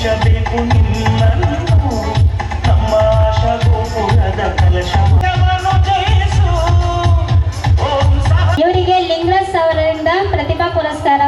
ಮೆಚ್ಚಬೇಕು ನಿನ್ನನ್ನು ನಮ್ಮ ಆಶಾ ಗೋಪುರದ ಕಲಶವನ್ನು ಜಯಿಸು. ಇವರಿಗೆ ಲಿಂಗರಾಜ್ ಅವರಿಂದ ಪ್ರತಿಭಾ ಪುರಸ್ಕಾರ.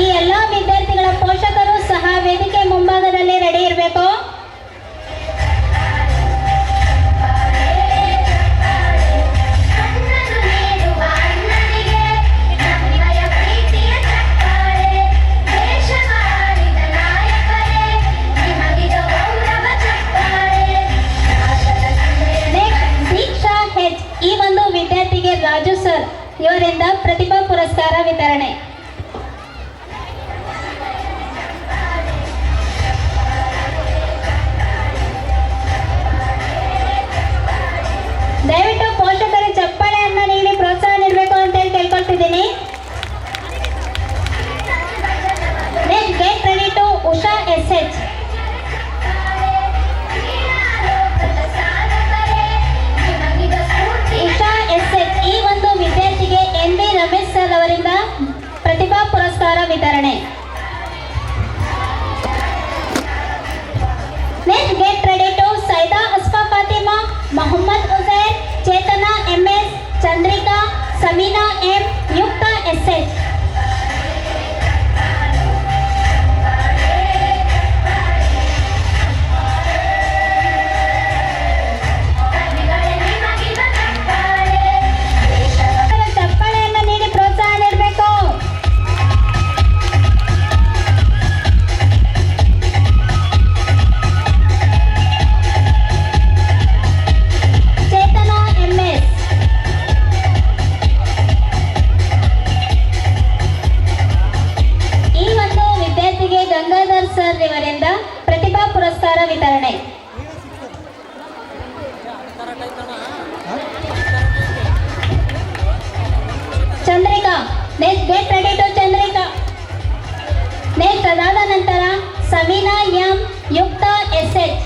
ಈ ಎಲ್ಲ ವಿದ್ಯಾರ್ಥಿಗಳ ಪೋಷಕರು ಸಹ ವೇದಿಕೆ ಮುಂಭಾಗದಲ್ಲಿ ರೆಡಿ ಇರಬೇಕು. ದೀಕ್ಷಾ ಹೆಚ್, ಈ ಒಂದು ವಿದ್ಯಾರ್ಥಿಗೆ ರಾಜು ಸರ್ ಇವರಿಂದ ಪ್ರತಿಭಾ ಪುರಸ್ಕಾರ ವಿತರಣೆ. ದಯವಿಟ್ಟು ಪೋಷಕರು ಚಪ್ಪಾಳೆಯನ್ನು ನೀಡಿ ಪ್ರೋತ್ಸಾಹ ನೀಡಬೇಕು ಅಂತ ಹೇಳಿ ಕೇಳ್ಕೊಳ್ತಿದ್ದೀನಿ. Next get ready to Usha S H. Usha S H, ಈ ಒಂದು ವಿದ್ಯಾರ್ಥಿಗೆ ಎನ್.ಬಿ. ರಮೇಶ್ ಸರ್ ಅವರಿಂದ ಪ್ರತಿಭಾ ಪುರಸ್ಕಾರ ವಿತರಣೆ. Next get ready to Saida Asfa Fatima, Mohammed Usain, Chetana M S, Chandrika, Samina M, Yukta S H. ಚಪ್ಪಾಳೆಯನ್ನು ನೀಡಿ ಪ್ರೋತ್ಸಾಹ ನೀಡಬೇಕು. ಚೇತನಾ ಎಂ.ಎಸ್. ಈ ಒಂದು ವಿದ್ಯಾರ್ಥಿಗೆ ಗಂಗಾಧರ್ ಸರ್ ಇವರಿಂದ ಪ್ರತಿಭಾ ಪುರಸ್ಕಾರ ವಿತರಣೆ. Chandrika, next get ready to Chandrika. Next ಅದಾದ ನಂತರ ಸಮೀನಾ ಎಂ, ಯುಕ್ತ ಎಸ್.ಎಚ್.